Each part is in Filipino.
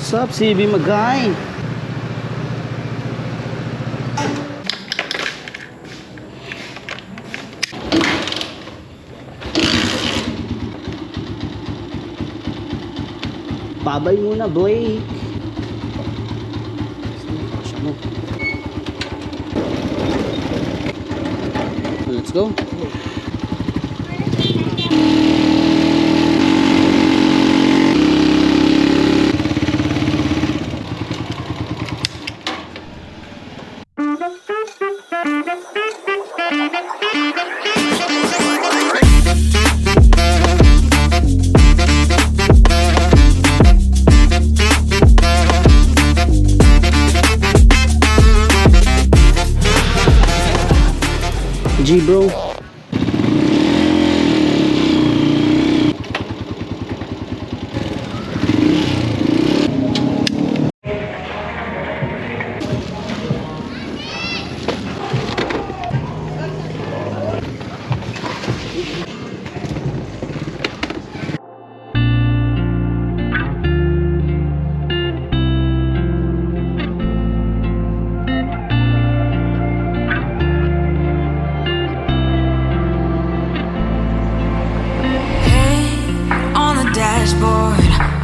What's up, CB Magay? Babay muna, boy. Let's go. G bro.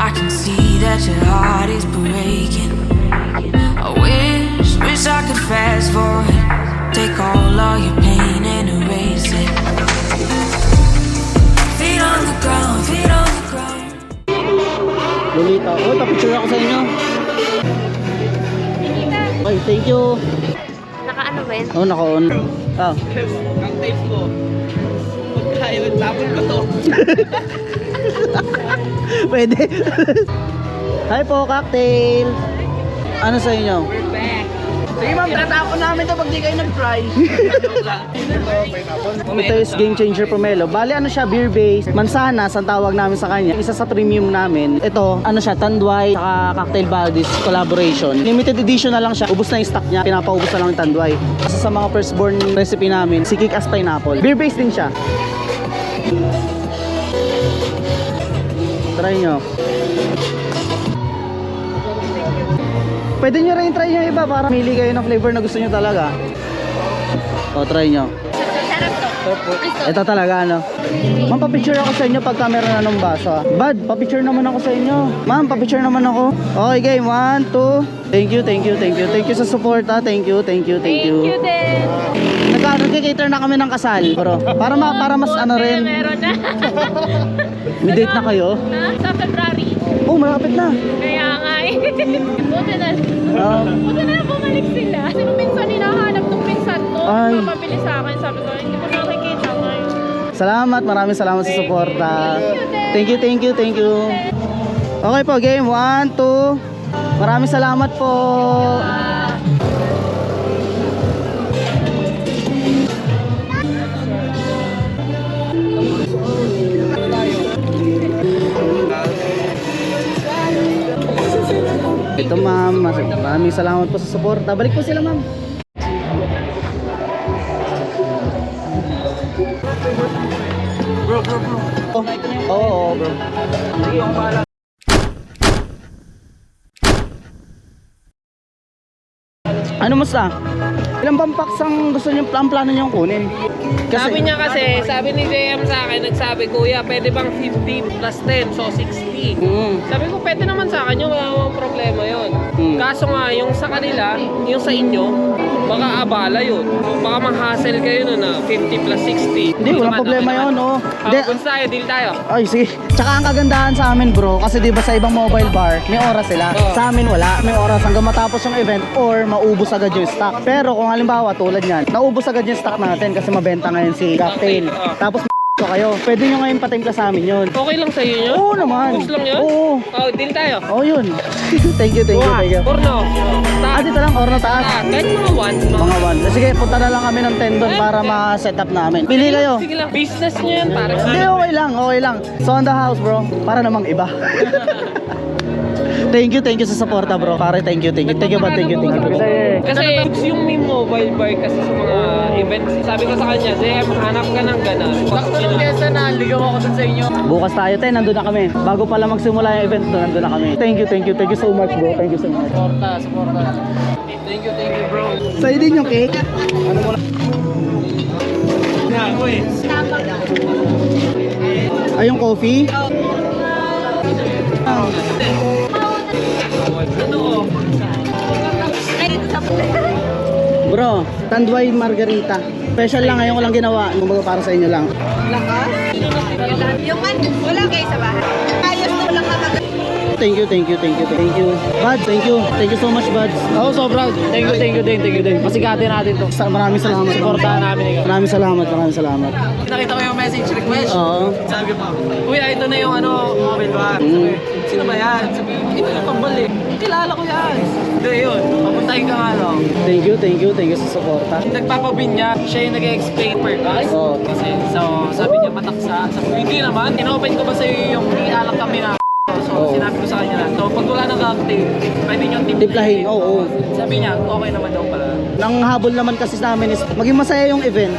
I can see that your heart is breaking. I wish I could fast forward, take all your pain and erase it. Feet on the ground, feet on the ground. Lolita, oh, papicture ako sa inyo. Okay, thank you. Naka-ano ba yun? Oh, naka-on. Ah. Ang tape ko. Pagkain, tapon ko to. Pwede. Hi po, cocktail. Ano sa inyo? We're back. Sige ma'am, tinatapon namin to pag di kayo nag-fry. Ito is Game Changer Pomelo. Bali ano siya, beer based. Mansanas ang tawag namin sa kanya. Isa sa premium namin. Ito, ano siya, Tanduay saka Cocktail Buddies collaboration. Limited edition na lang siya. Ubus na yung stock niya. Pinapaubos na lang yung Tanduay. Kasi sa mga firstborn recipe namin, si Kick as Pineapple. Beer based din siya. Try nyo. Pwede nyo rin try yung iba para mili kayo ng flavor na gusto nyo talaga. O, try nyo. Sarap to. Ito talaga, ano? Ma'am, papicture ako sa inyo pag camera na ng baso. Bad, papicture naman ako sa inyo. Ma'am, papicture naman ako. Okay, game. 1, 2. Thank you, thank you, thank you. Thank you sa support, ha. Thank you, thank you, thank you. Thank you din. Nagka-cater na kami ng kasal, bro. Para mas ano rin. Meron na. May date na kayo? Sa February. Oh, malapit na. Kaya nga eh. Buti na. Um, Buti na bumalik sila. Kasi nung minsan hinahanap nung minsan ko. Ay. Mapabili sa akin. Sabi ko, hindi ko nakikita ngayon. Salamat, maraming salamat sa suporta. Thank you, thank you, thank you. Okay po, game 1, 2. Maraming salamat po. Ito ma'am, maraming salamat po sa suporta. Balik po sila ma'am. Bro. Oo, bro. Sige, ako bahala. Ano musta? Ilang bang packs ang gusto niyo, ang plano niyo kunin? Sabi niya kasi, sabi ni JM sa akin, nagsabi, kuya, pwede bang 15 plus 10, so 60. Sabi ko, pwede naman sa akin yun, wala namang problema yun. Kaso nga, yung sa kanila, yung sa inyo, baka abala yun. Baka ma-hassle kayo nun na 50 plus 60. Hindi, walang problema yun, oh. Hindi. Kung tayo, deal tayo. Ay, sige. Tsaka ang kagandahan sa amin, bro, kasi di ba sa ibang mobile bar, may oras sila. Oo. Sa amin wala. May oras hanggang matapos yung event or maubos agad yung stock. Pero kung halimbawa, tulad yan, naubos agad yung stock natin kasi mabenta ngayon si Cocktail. Oo. Tapos ko kayo. Pwede nyo ngayon patimpla sa amin yun. Okay lang sa'yo yun? Oo naman. Push lang yun? Oo. Oh, deal tayo. Oo yun. Thank you, thank you, thank you. Porno. Dito lang, or na taas. Kahit mga 1. Mga 1. Sige, punta na lang kami ng tendon para ma-set up namin. Pili kayo. Sige lang, business nyo yan para sa Hindi, okay lang, okay lang. So on the house, bro. Para namang iba. Thank you sa suporta bro. Pare, thank you bud, thank you. Kasi yung meme mobile bar kasi sa mga events. Sabi ko sa kanya, JM, hanap ka ng ganon. Sakto nung kesa na, ligaw ako dun sa inyo. Bukas tayo tayo, nandun na kami. Bago pala magsimula yung event to, nandun na kami. Thank you so much bro. Thank you so much. Suporta. Thank you bro. Sa'yo din yung cake. Ano mo na? Ay, yung coffee? Bro, Tanduay Margarita. Special lang, ngayon ko lang ginawa. Kumbaga para sa inyo lang. Yung man, wala kayo sa bahay. Ayos na walang kapag. Thank you. Buds, thank you so much, Buds. Oo, sobra. Thank you din. Masigati natin to. Maraming salamat. Suportahan namin ikaw. Maraming salamat. Nakita ko yung message request. Oo. Sabi pa, kuya, ito na yung mobile bar. Sabi, sino ba yan? Sabi, ito yung tambal eh. Kilala ko yan. Hindi, yun. Papuntahin ka nga, no? Thank you sa suporta. Nagpapabin niya, siya yung nag-explain per guys. Oo. Kasi, so, sabi niya mataksa. Sabi ko, hindi naman. Inopen ko ba sa'yo yung alak kami na so, Oo. sinabi ko sa kanya na, so, pag wala ng cocktail, pwede niyong Tiplahin, oo. Sabi niya, okay naman daw pala. Nang habol naman kasi sa amin is maging masaya yung event.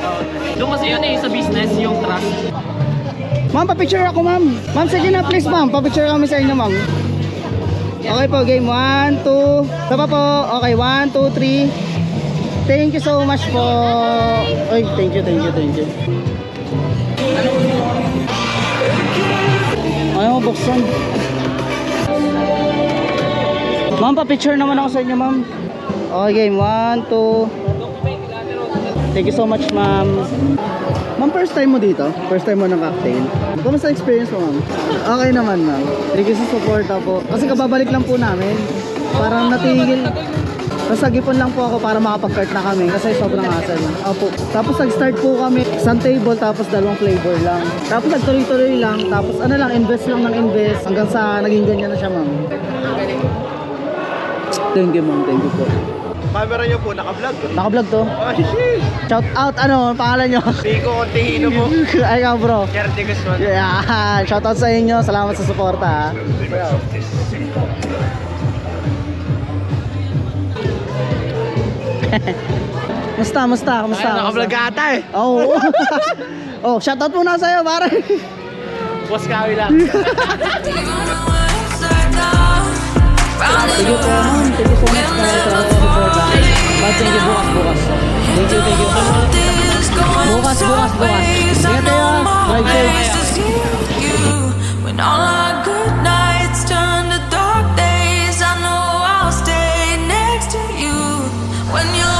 Doon kasi yun eh, sa business, yung trust. Ma'am, pa-picture ako, ma'am. Ma'am, sige na, please, ma'am. Pa-picture kami sa inyo, ma'am. Okay po, game 1, 2. Saba po. Okay, 1, 2, 3. Thank you so much po. Oy, thank you. Ayaw, buksan. Ma'am, pa-picture naman ako sa inyo, ma'am. Okay, game 1, 2. Thank you so much, ma'am. Ma'am, first time mo dito? First time mo ng cocktail? Kamusta experience mo, ma'am? Okay naman, ma'am. Thank you sa support po. Kasi kababalik lang po namin. Parang natigil. Nasagipon lang po ako para makapag-cart na kami kasi sobrang hassle. Opo. Tapos nag-start po kami isang table tapos dalawang flavor lang. Tapos nagtuloy-tuloy lang. Tapos ano lang, invest lang ng invest hanggang sa naging ganyan na siya, ma'am. Thank you, ma'am. Thank you po. Camera niyo po, naka-vlog. Naka-vlog to? Oh, shit! Shout out, ano, pangalan nyo? Rico Contehino po. Ay, ikaw, bro. Kerte Guzman. Yeah, shout out sa inyo. Salamat sa suporta. Musta? Ay, naka-vlog ka ata eh. Oo. Oh, shout out muna sa'yo, pare. Boss Kawi lang. Thank you po, ma'am. Thank you so much sa support. But thank you bukas. Thank you. Bukas. Ingat kayo. Drive safe. When all our good nights turn to dark days, I know I'll stay next to you. When you